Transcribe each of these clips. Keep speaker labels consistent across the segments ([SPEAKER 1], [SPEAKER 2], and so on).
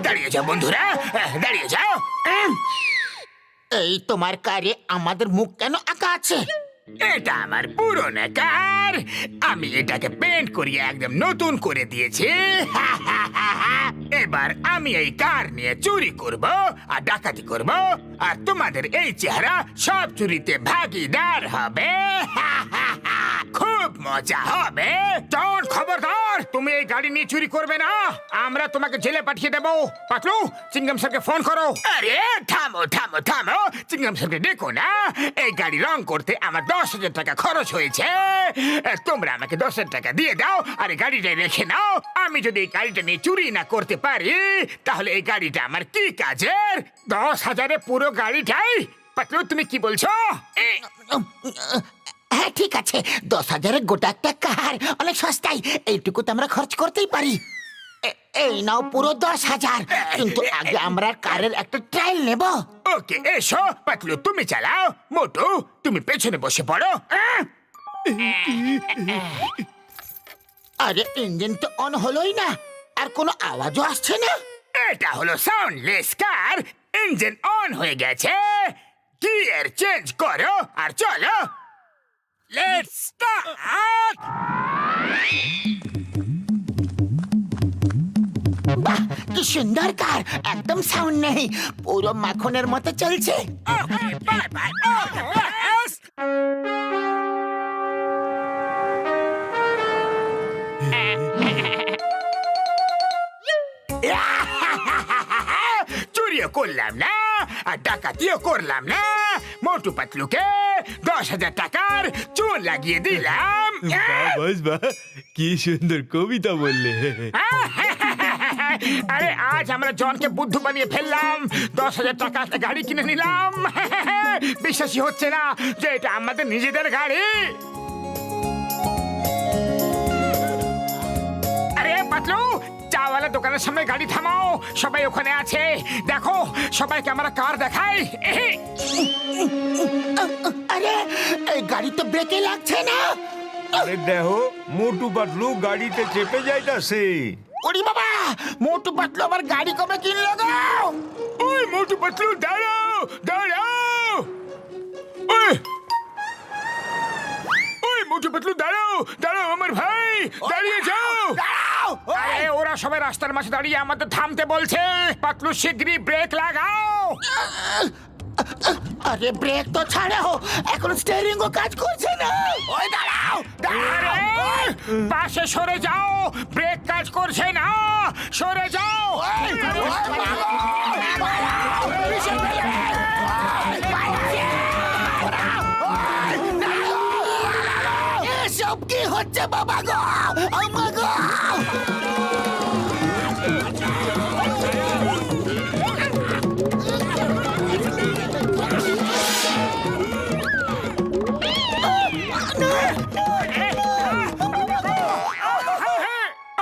[SPEAKER 1] দাঁড়িয়ে যাও বন্ধুরা, দাঁড়িয়ে যাও।
[SPEAKER 2] এই তোমার কারে আমাদের মুখ কেন আঁকা আছে?
[SPEAKER 1] এটা আমার পুরনো কার, আমি এটাকে পেন্ট করিয়ে একদম নতুন করে দিয়েছি। এবার আমি এই কার নিয়ে চুরি করব আর ডাকাতি করব, আর তোমাদের এই চেহারা সব চুরিতে ভাগিদার হবে। খুব মজা হবে। জন, খবরদার, তুমি এই গাড়ি নিয়ে চুরি করবে না, আমরা তোমাকে জেলে পাঠিয়ে দেবো। পাতলু, চিংগাম স্যারকে ফোন করো। আরে থামো থামো থামো, চিংগাম স্যারকে ডেকো না। এই গাড়ি রং করতে আমার 10,000 টাকা খরচ হয়েছে। তোমরা আমাকে 10,000 টাকা দিয়ে দাও আর এই গাড়িটা রেখে নাও। আমি যদি এই গাড়িটা নিয়ে চুরি না করতে পারি তাহলে এই গাড়িটা আমার কি কাজের? 10,000-এ পুরো গাড়িটাই? পাতলু, তুমি কি বলছো?
[SPEAKER 2] হ্যাঁ ঠিক আছে, 10,000-এর গোটা একটা কার অনেক সস্তায়, এইটুকু তো আমরা খরচ করতেই পারি। এই নাও পুরো 10,000, কিন্তু আগে আমরা কারের একটা ট্রায়াল নেব।
[SPEAKER 1] ওকে, এসো। পাতলু, তুমি চালাও। মোটু, তুমি পেছনে বসে পড়ো।
[SPEAKER 2] আরে ইঞ্জিন তো অন হলোই না, আর কোনো আওয়াজও আসছে না।
[SPEAKER 1] এটা হলো সাউন্ডলেস কার, ইঞ্জিন অন হয়ে গেছে। গিয়ার চেঞ্জ করো আর চলো। Let's start.
[SPEAKER 2] বাহ, কি সুন্দর কার, একদম সাউন্ড নেই, পুরো মাখনের মতো চলছে।
[SPEAKER 1] Bye bye. চুরিও করলাম না আর ডাকাতিও করলাম না। মোটু পাতলুকে 10,000 টাকার চুন লাগিয়ে দিলাম।
[SPEAKER 3] বাস বা, কি সুন্দর কবিতা বললে।
[SPEAKER 1] আরে আজ আমরা জনকে বুদ্ধু বানিয়ে ফেললাম, 10,000 টাকা একটা গাড়ি কিনে নিলাম। বিশ্বাসই হচ্ছে না যে এটা আমাদের নিজেদের গাড়ি। আরে পাতলু, চাওয়ালা দোকানের সামনে গাড়ি থামাও, সবাই ওখানে আছে। দেখো, সবাইকে আমরা কার দেখাই।
[SPEAKER 2] আরে এই গাড়ি তো ব্রেকে লাগছে না।
[SPEAKER 4] আরে দেখো, মোটু পাতলু গাড়িতে চেপে যাইতাছে।
[SPEAKER 2] ওরে বাবা, মোটু পাতলু আমার গাড়ি কবে কিনলো গো?
[SPEAKER 1] ওই মোটু পাতলু, দাঁড়াও দাঁড়াও। ওই মোটু পাতলু, দাঁড়াও দাঁড়াও আমার ভাই, দাঁড়িয়ে যাও।
[SPEAKER 2] দাঁড়াও!
[SPEAKER 1] আরে ওরা সবাই রাস্তার মাঝে দাঁড়িয়ে আমাদের থামতে বলছে। পাতলু, শিগগিরই ব্রেক লাগাও।
[SPEAKER 2] আরে ব্রেক তো ছাড়ো, এখন স্টিয়ারিং ও কাজ করছে না। ওই দাঁড়াও, দাঁড়াও!
[SPEAKER 1] আরে পাশে সরে যাও, ব্রেক কাজ করছে না, সরে যাও।
[SPEAKER 2] এসব কি হচ্ছে বাবা গো, আমা গো!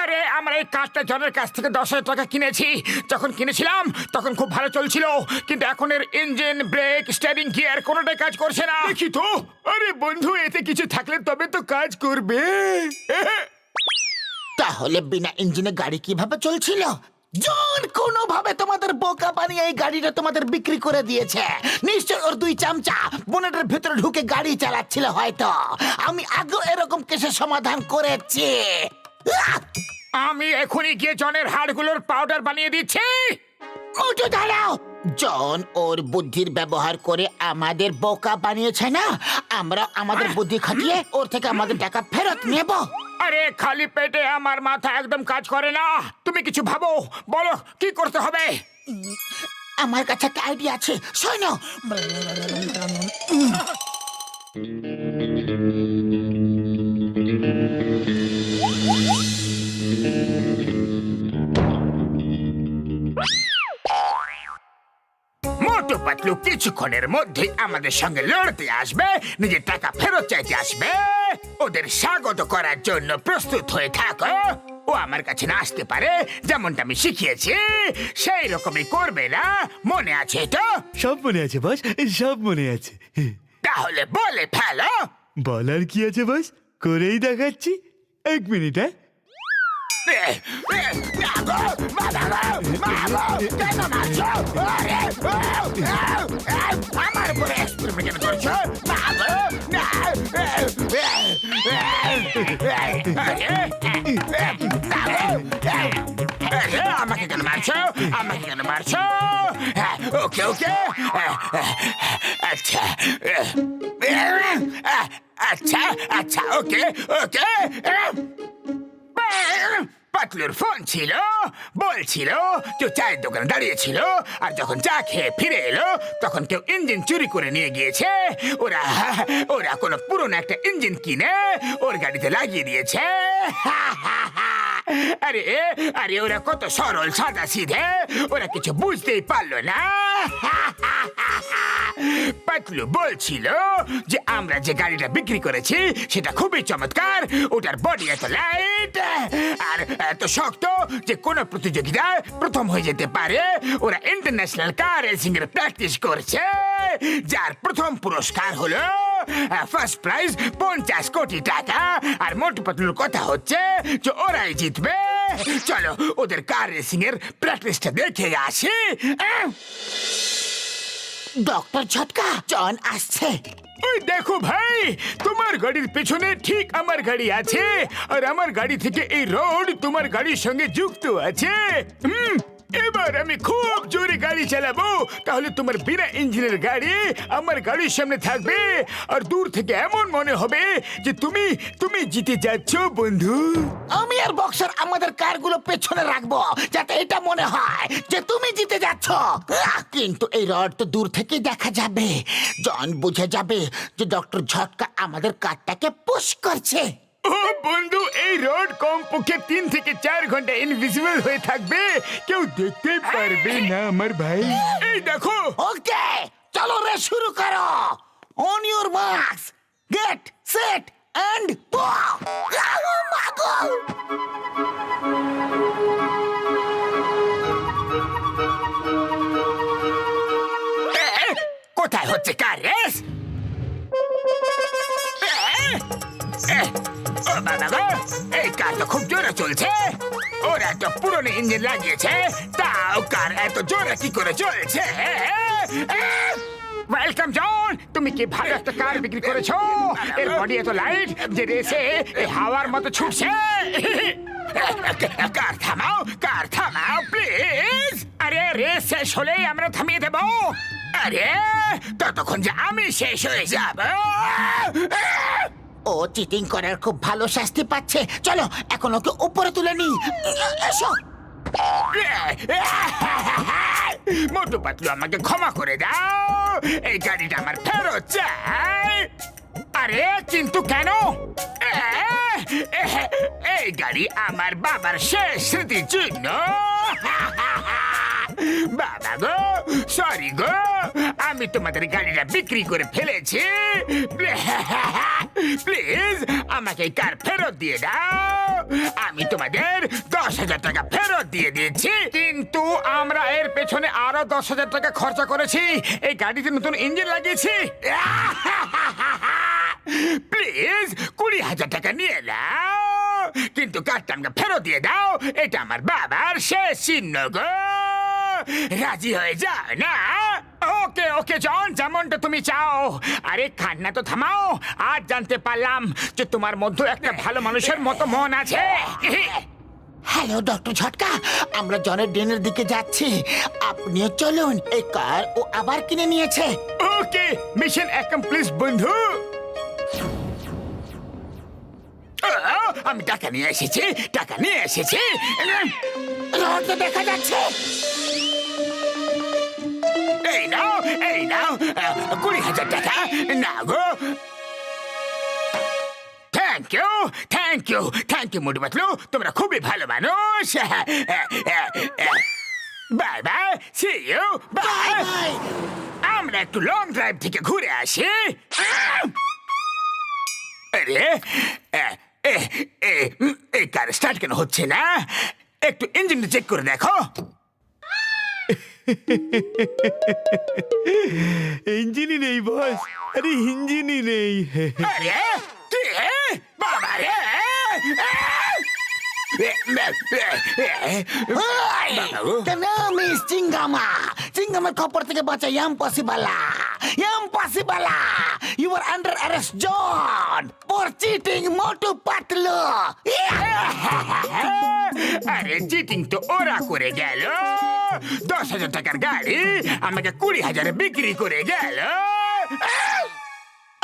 [SPEAKER 1] আরে আমরা এই কাজটা জনের কাছ থেকে 10,000 টাকা কিনেছি। যখন কিনেছিলাম তখন খুব ভালো চলছিল, কিন্তু এখন এর ইঞ্জিন, ব্রেক, স্টিয়ারিং, গিয়ার কোনোটাই কাজ করছে না। দেখি তো। আরে বন্ধু, এতে কিছু থাকলে তবে তো কাজ করবে।
[SPEAKER 2] তাহলে বিনা ইঞ্জিনে গাড়ি কিভাবে চলছিল? জন কোনোভাবে তোমাদের বোকা বানিয়ে এই গাড়িটা তোমাদের বিক্রি করে দিয়েছে। নিশ্চয় ওর দুই চামচা বোনেটের ভেতরে ঢুকে গাড়ি চালাচ্ছিল হয়তো। আমি আগেও এরকম কেসের সমাধান করেছি।
[SPEAKER 1] আমি এখনই গিয়ে জনের হাড়গুলোর পাউডার বানিয়ে দিচ্ছি।
[SPEAKER 2] মোটু দাঁড়াও! জন ওর বুদ্ধির ব্যবহার করে আমাদের বোকা বানিয়েছে না, আমরা আমাদের বুদ্ধি খাটিয়ে ওর থেকে আমাদের টাকা ফেরত নেব।
[SPEAKER 1] আরে খালি পেটে আমার মাথা একদম কাজ করে না। তুমি কিছু ভাবো, বলো কি করতে হবে।
[SPEAKER 2] আমার কাছে একটা আইডিয়া আছে, শোনো।
[SPEAKER 1] মোটু পাতলু কিছুক্ষণের মধ্যে আমাদের সঙ্গে লড়তে আসবে, নিজের টাকা ফেরত চাইতে আসবে। ওদের স্বাগত করার জন্য প্রস্তুত হয়ে থাকো। ও আমার কাছে না আসতে পারে, যেমনটা আমি শিখিয়েছি সেই রকমই করবে না, মনে আছে তো?
[SPEAKER 3] সব মনে আছে বস, সব মনে আছে।
[SPEAKER 1] তাহলে বলে ফেলো।
[SPEAKER 3] বলার কি আছে বস, করেই দেখাচ্ছি। 1 মিনিট।
[SPEAKER 1] না গো, বাবা গো, মা গো, কেন মারছো? আরে, আমার উপরে এক্সপেরিমেন্ট করছো? মা গো, না। আমাকে কেন মারছো? আমাকে কেন মারছো? ওকে ওকে, আচ্ছা আচ্ছা আচ্ছা, ওকে ওকে। পাতলুর ফোন ছিল, বলছিল কেউ চায়ের দোকানে দাঁড়িয়েছিল, আর যখন চা খেয়ে ফিরে এলো তখন কেউ ইঞ্জিন চুরি করে নিয়ে গিয়েছে। ওরা ওরা কোনো পুরনো একটা ইঞ্জিন কিনে ওর গাড়িতে লাগিয়ে দিয়েছে। আরে আরে, ওরা কত সরল সাদা সিধে, ওরা কিছু বুঝতেই পারলো না। পাতলু বলছিল যে আমরা যে গাড়িটা বিক্রি করেছি সেটা খুবই চমৎকার, ওটার বডি এত লাইট আর এত শক্ত যে কোনো প্রতিযোগিতায় প্রথম হয়ে যেতে পারে। ওরা ইন্টারন্যাশনাল কার রেসিং এর প্র্যাকটিস করছে, যার প্রথম পুরস্কার হলো ফার্স্ট প্রাইজ 50 কোটি টাকা। আর মোটু পাতলুর কথা হচ্ছে যে ওরাই জিতবে। চলো ওদের কার রেসিং এর প্র্যাকটিসটা দেখে আসি।
[SPEAKER 2] ডক্টর ঝটকা, জন আসছে।
[SPEAKER 1] ওই দেখো ভাই, তোমার গাড়ির পেছনে ঠিক আমার গাড়ি আছে, আর আমার গাড়ি থেকে এই রোড তোমার গাড়ির সঙ্গে যুক্ত আছে। এবার আমি খুব জোরে গাড়ি চালাবো, তাহলে তোমার বিনা ইঞ্জিনের গাড়ি আমার গাড়ির সামনে থাকবে, আর দূর থেকে এমন মনে হবে যে তুমি তুমি জিতে যাচ্ছ বন্ধু।
[SPEAKER 2] আমি আর বক্সার আমাদের কারগুলো পেছনে রাখবো, যাতে এটা মনে হয় যে তুমি জিতে যাচ্ছ। কিন্তু এই রড তো দূর থেকে দেখা যাবে, জন বুঝে যাবে যে ডক্টর ঝটকা আমাদের কারটাকে পুশ করছে।
[SPEAKER 1] ও বন্ধু, এই রোড কমপক্ষে 3 থেকে 4 ঘন্টা ইনভিজিবল হয়ে থাকবে, কেউ দেখতে পারবে না আমার ভাই। এই দেখো।
[SPEAKER 2] ওকে, চলো রে, শুরু করো। On your marks, get set and go.
[SPEAKER 1] কোথায় হচ্ছে কার রেস? ও বাবা গো, এই কার তো খুব জোরে চলছে। ওরা একটা পুরনো ইঞ্জিন লাগিয়েছে, তাও কার এত জোরে কি করে চলছে? ওয়েলকাম জন, তুমি কি ভালো একটা কার বিক্রি করেছো? এর বডি এত লাইট যে রেসে হাওয়ার মতো ছুটছে। কার থামাও প্লিজ। আরে রেস শেষ হলেই আমরা থামিয়ে দেবো। আরে ততক্ষণ যে আমি শেষ হয়ে যাব।
[SPEAKER 2] ও চিটিং করার খুব ভালো শাস্তি পাচ্ছে। চলো এখন ওকে উপরে তুলে নি। এসো।
[SPEAKER 1] মোটু পাতলু, আমাকে ক্ষমা করে দাও, এই গাড়িটা আমার ফেরত চাই। আরে কিন্তু কেন? এই গাড়ি আমার বাবার শেষ স্মৃতির চিহ্ন। বাবা গো, সরি গো, আমি তোমাদের গাড়িটা বিক্রি করে ফেলেছি। প্লিজ আমাকে কার ফেরত দিয়ে দাও। আমি তোমাদের 10,000 টাকা ফেরত দিয়ে দিচ্ছি, কিন্তু আমরা এর পেছনে আরো 10,000 টাকা খরচা করেছি, এই গাড়িতে নতুন ইঞ্জিন লাগিয়েছি। প্লিজ 20,000 টাকা নিয়ে নাও, কিন্তু কারটা আমাকে ফেরত দিয়ে দাও। এটা আমার বাবার শেষ চিহ্ন গো। রাজি হয়ে যাও না? ওকে ওকে জন, যেমনটা তুমি চাও। আরে কান্না তো থামাও, আজ জানতে পারলাম যে তোমার মধ্যে একটা ভালো মানুষের মতো মন আছে।
[SPEAKER 2] হ্যালো ডক্টর ঝটকা, আমরা জনের ডেনের দিকে যাচ্ছি, আপনিও চলুন। এই কার ও আবার কিনে নিয়েছে।
[SPEAKER 1] ওকে, মিশন অ্যাকমপ্লিশ বন্ধু। আমি টাকা নিয়ে এসেছি।
[SPEAKER 2] রড তো দেখা যাচ্ছে।
[SPEAKER 1] এই নাও 20,000 টাকা। না গো, থ্যাংক ইউ মোটু পাতলু, তোমরা খুবই ভালো মানুষ। Bye bye, see you, bye. আমরা একটু লং ড্রাইভ থেকে ঘুরে আসি। আরে এই কার স্টার্ট কেন হচ্ছে না? একটু ইঞ্জিনটা চেক করে দেখো।
[SPEAKER 3] ইঞ্জিনই নেই বস, আরে ইঞ্জিনই নেই।
[SPEAKER 1] আরে কি বাবা রে,
[SPEAKER 2] কেন মিস চিঙ্গামা চিঙ্গামার খবর থেকে বাঁচা impossible impossible you are under arrest John for cheating Motu Patlu
[SPEAKER 1] আরে চিটিং তো ওরা করে গেল 10,000 টাকার গাড়ি আমাকে 20,000 বিক্রি করে গেল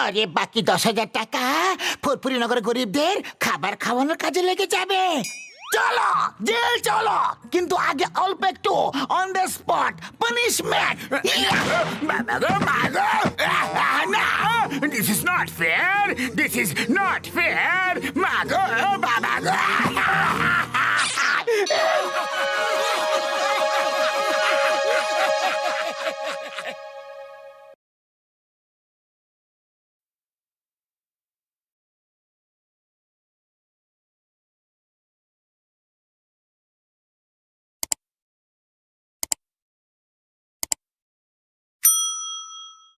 [SPEAKER 2] আরে বাকি 10,000 টাকা ফুরফুরি নগর গরিবদের খাবার খাওয়ানোর কাজে লেগে যাবে চলো জেল চলো কিন্তু আগে অল্প একটু অন দ্য স্পট পানিশমেন্ট
[SPEAKER 1] বাবা গো মা গো না this is not fair this is not fair মা গো বাবা গো